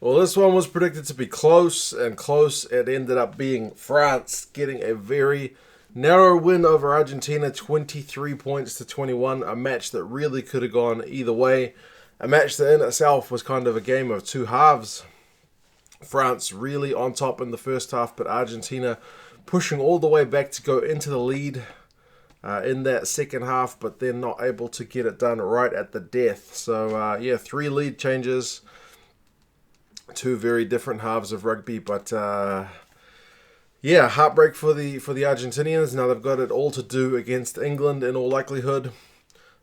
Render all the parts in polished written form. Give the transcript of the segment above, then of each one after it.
Well, this one was predicted to be close, and close it ended up being France getting a very narrow win over Argentina, 23 points to 21, a match that really could have gone either way. A match that in itself was kind of a game of two halves. France really on top in the first half, but Argentina pushing all the way back to go into the lead in that second half, but they're not able to get it done right at the death. So, three lead changes. Two very different halves of rugby, but heartbreak for the Argentinians. Now they've got it all to do against England in all likelihood,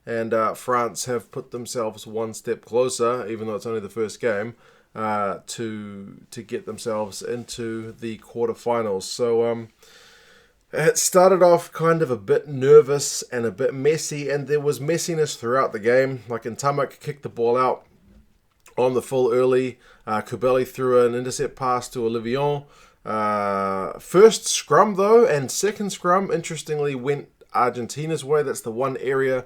and France have put themselves one step closer, even though it's only the first game, to get themselves into the quarterfinals. So it started off kind of a bit nervous and a bit messy, and there was messiness throughout the game. Like Ntamak kicked the ball out on the full early. Kubeli threw an intercept pass to Olivier. First scrum, though, and second scrum, interestingly, went Argentina's way. That's the one area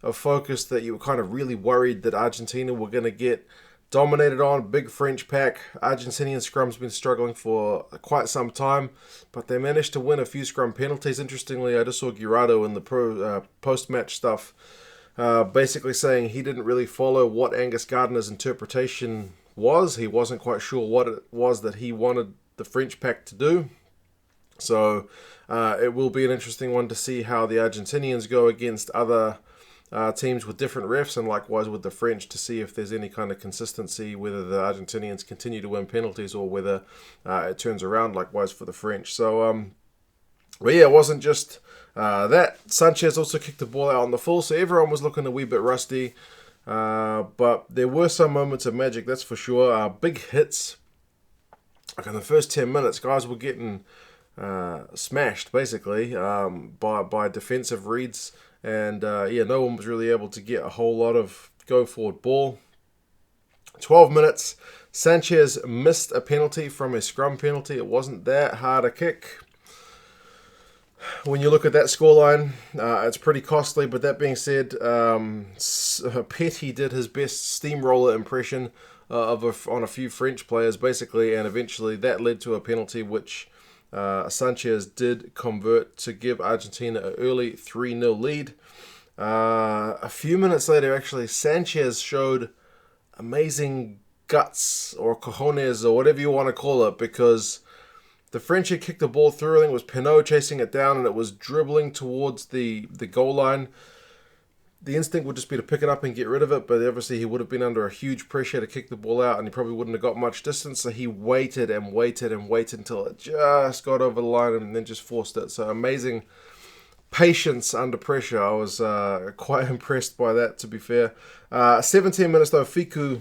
of focus that you were kind of really worried that Argentina were going to get dominated on. Big French pack. Argentinian scrum's been struggling for quite some time, but they managed to win a few scrum penalties. Interestingly, I just saw Guirado in the post-match stuff basically saying he didn't really follow what Angus Gardner's interpretation was. He wasn't quite sure what it was that he wanted the French pack to do. So it will be an interesting one to see how the Argentinians go against other teams with different refs, and likewise with the French, to see if there's any kind of consistency, whether the Argentinians continue to win penalties or whether it turns around likewise for the French. So, it wasn't just that. Sanchez also kicked the ball out on the full, so everyone was looking a wee bit rusty. But there were some moments of magic, that's for sure. Big hits. Like in the first 10 minutes, guys were getting smashed, basically, by defensive reads. And, no one was really able to get a whole lot of go-forward ball. 12 minutes, Sanchez missed a penalty from a scrum penalty. It wasn't that hard a kick. When you look at that scoreline, it's pretty costly. But that being said, Petty did his best steamroller impression on a few French players, basically, and eventually that led to a penalty which Sanchez did convert to give Argentina an early 3-0 lead. A few minutes later, actually, Sanchez showed amazing guts or cojones or whatever you want to call it, because the French had kicked the ball through. I think it was Pinot chasing it down, and it was dribbling towards the goal line. The instinct would just be to pick it up and get rid of it, but obviously he would have been under a huge pressure to kick the ball out, and he probably wouldn't have got much distance, so he waited and waited and waited until it just got over the line and then just forced it. So amazing patience under pressure. I was quite impressed by that, to be fair. 17 minutes though, Fiku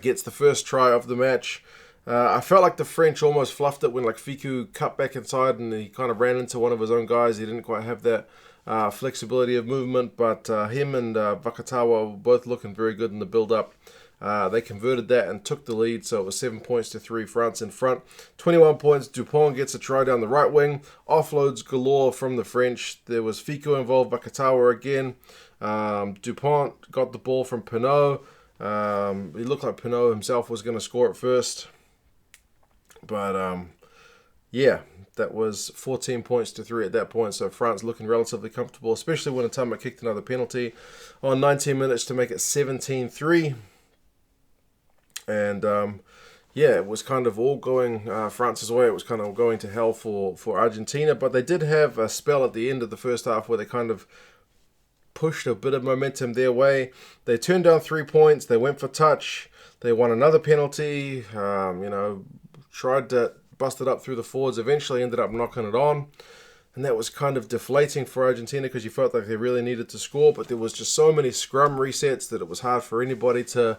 gets the first try of the match. I felt like the French almost fluffed it when Fiku cut back inside and he kind of ran into one of his own guys. He didn't quite have that flexibility of movement, but him and Vakatawa were both looking very good in the build-up. They converted that and took the lead, so it was 7 points to 3, France in front. 21 points, Dupont gets a try down the right wing, offloads galore from the French. There was Fiku involved, Vakatawa again. Dupont got the ball from Pinot. He looked like Pinot himself was going to score it first. But, that was 14 points to 3 at that point, so France looking relatively comfortable, especially when Ntamak kicked another penalty on 19 minutes to make it 17-3. And, it was kind of all going France's way. It was kind of going to hell for Argentina, but they did have a spell at the end of the first half where they kind of pushed a bit of momentum their way. They turned down 3 points. They went for touch. They won another penalty. Tried to bust it up through the forwards. Eventually ended up knocking it on. And that was kind of deflating for Argentina because you felt like they really needed to score. But there was just so many scrum resets that it was hard for anybody to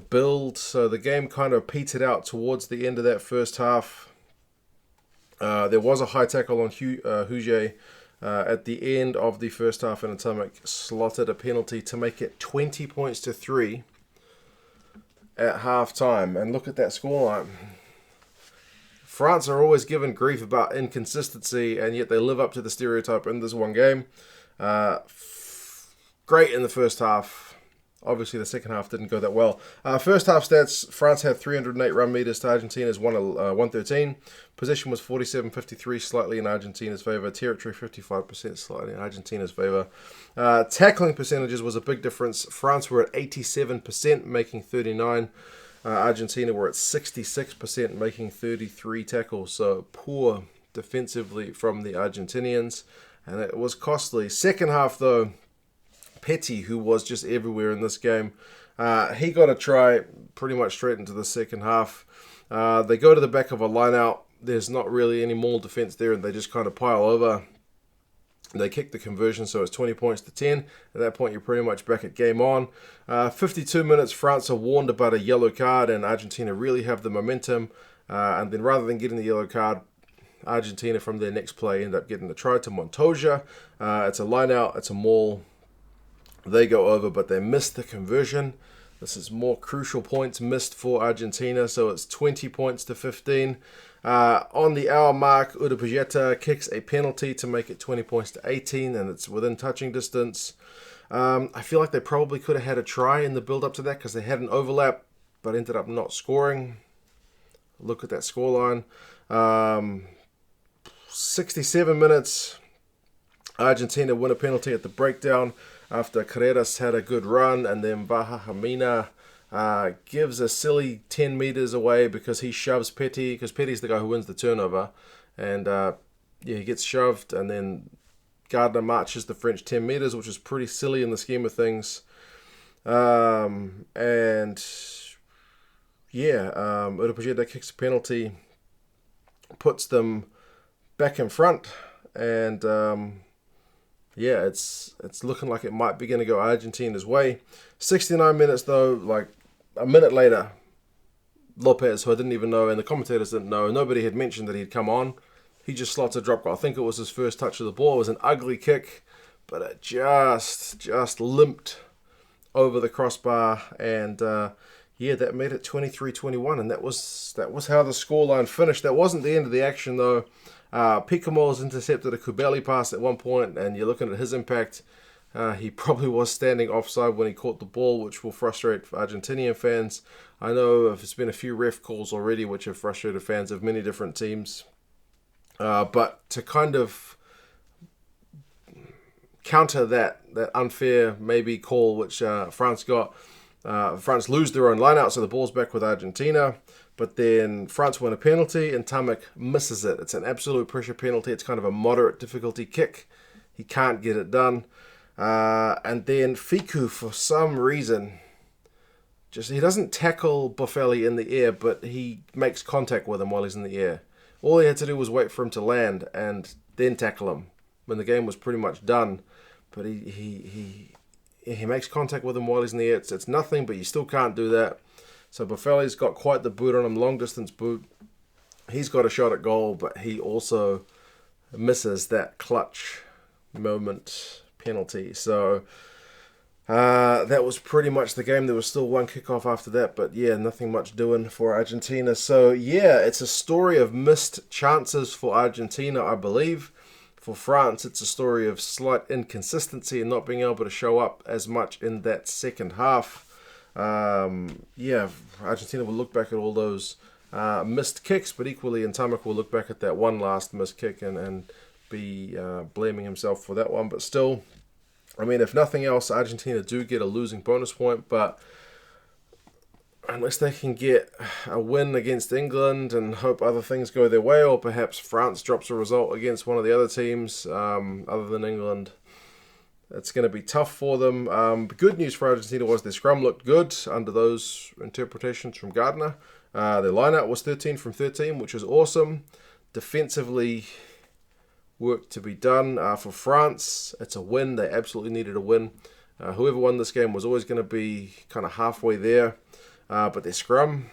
build. So the game kind of petered out towards the end of that first half. There was a high tackle on Huge at the end of the first half, and Ntamak slotted a penalty to make it 20 points to 3 at half time. And look at that scoreline. France are always given grief about inconsistency, and yet they live up to the stereotype in this one game. Great in the first half. obviously the second half didn't go that well. First half stats, France had 308 run meters to Argentina's 113. Possession was 47-53, slightly in Argentina's favour. Territory 55%, slightly in Argentina's favour. Tackling percentages was a big difference. France were at 87%, making 39. Argentina were at 66%, making 33 tackles. So poor defensively from the Argentinians, and it was costly. Second half, though, Petty, who was just everywhere in this game, he got a try pretty much straight into the second half. They go to the back of a line-out. There's not really any more defense there, and they just kind of pile over. They kick the conversion, so it's 20 points to 10. At that point, you're pretty much back at game on. 52 minutes, France are warned about a yellow card, and Argentina really have the momentum. And then rather than getting the yellow card, Argentina from their next play end up getting the try to Montoya. It's a line-out, it's a maul. They go over, but they missed the conversion. This is more crucial points missed for Argentina, so it's 20 points to 15. On the hour mark, Urepageta kicks a penalty to make it 20 points to 18, and it's within touching distance. I feel like they probably could have had a try in the build-up to that because they had an overlap, but ended up not scoring. Look at that scoreline. 67 minutes, Argentina win a penalty at the breakdown after Carreras had a good run, and then Baja Jamina gives a silly 10 meters away because he shoves Petty, because Petty's the guy who wins the turnover, and he gets shoved, and then Gardner marches the French 10 meters, which is pretty silly in the scheme of things. Urepageta kicks a penalty, puts them back in front, and it's looking like it might be going to go Argentina's way. 69 minutes though, like a minute later, Lopez, who I didn't even know, and the commentators didn't know, nobody had mentioned that he'd come on. He just slots a drop goal. I think it was his first touch of the ball. It was an ugly kick, but it just limped over the crossbar, and that made it 23-21, and that was how the scoreline finished. That wasn't the end of the action though. Picamoles intercepted a Kubeli pass at one point, and you're looking at his impact. He probably was standing offside when he caught the ball, which will frustrate Argentinian fans. I know there's been a few ref calls already which have frustrated fans of many different teams. But to kind of counter that unfair maybe call which France got, France lose their own line-out, so the ball's back with Argentina. But then France win a penalty, and Tamak misses it. It's an absolute pressure penalty. It's kind of a moderate difficulty kick. He can't get it done. And then Fiku, for some reason, he doesn't tackle Boffelli in the air, but he makes contact with him while he's in the air. All he had to do was wait for him to land and then tackle him when the game was pretty much done. But he makes contact with him while he's in the air. It's nothing, but you still can't do that. So Boffelli's got quite the boot on him, long distance boot. He's got a shot at goal, but he also misses that clutch moment penalty. So that was pretty much the game. There was still one kickoff after that, but nothing much doing for Argentina. So it's a story of missed chances for Argentina, I believe. For France, it's a story of slight inconsistency and not being able to show up as much in that second half. Argentina will look back at all those missed kicks, but equally Ntamak will look back at that one last missed kick and be blaming himself for that one. But still, I mean, if nothing else, Argentina do get a losing bonus point, but unless they can get a win against England and hope other things go their way, or perhaps France drops a result against one of the other teams other than England, it's going to be tough for them. Good news for Argentina was their scrum looked good under those interpretations from Gardner. Their lineout was 13 from 13, which is awesome. Defensively, work to be done. For France, it's a win. They absolutely needed a win. Whoever won this game was always going to be kind of halfway there. But their scrum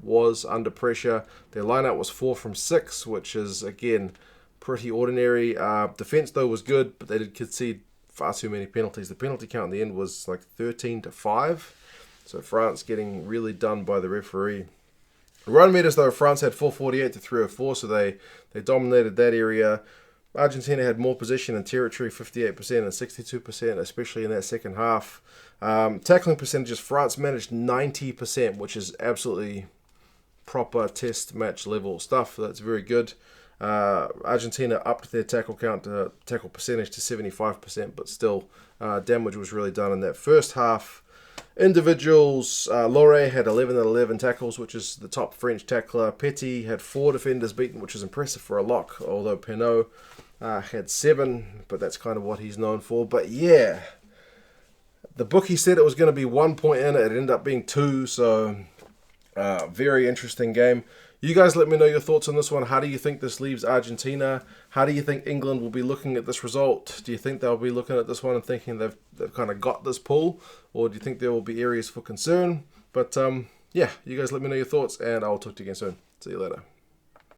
was under pressure. Their lineout was 4 from 6, which is, again, pretty ordinary. Defense, though, was good, but they did concede far too many penalties. The penalty count in the end was like 13-5. So France getting really done by the referee. Run meters, though, France had 448 to 304, so they dominated that area. Argentina had more possession and territory, 58% and 62%, especially in that second half. Tackling percentages, France managed 90%, which is absolutely proper test match level stuff. That's very good. Argentina upped their tackle percentage to 75%, but still damage was really done in that first half. Individuals, Lore had 11 and 11 tackles, which is the top French tackler. Petit had 4 defenders beaten, which is impressive for a lock, although Penaud had 7, but that's kind of what he's known for. But yeah, the bookie said it was going to be 1 point in it. It ended up being 2, so very interesting game. You guys let me know your thoughts on this one. How do you think this leaves Argentina? How do you think England will be looking at this result? Do you think they'll be looking at this one and thinking they've kind of got this pool? Or do you think there will be areas for concern? But yeah, you guys let me know your thoughts, and I'll talk to you again soon. See you later.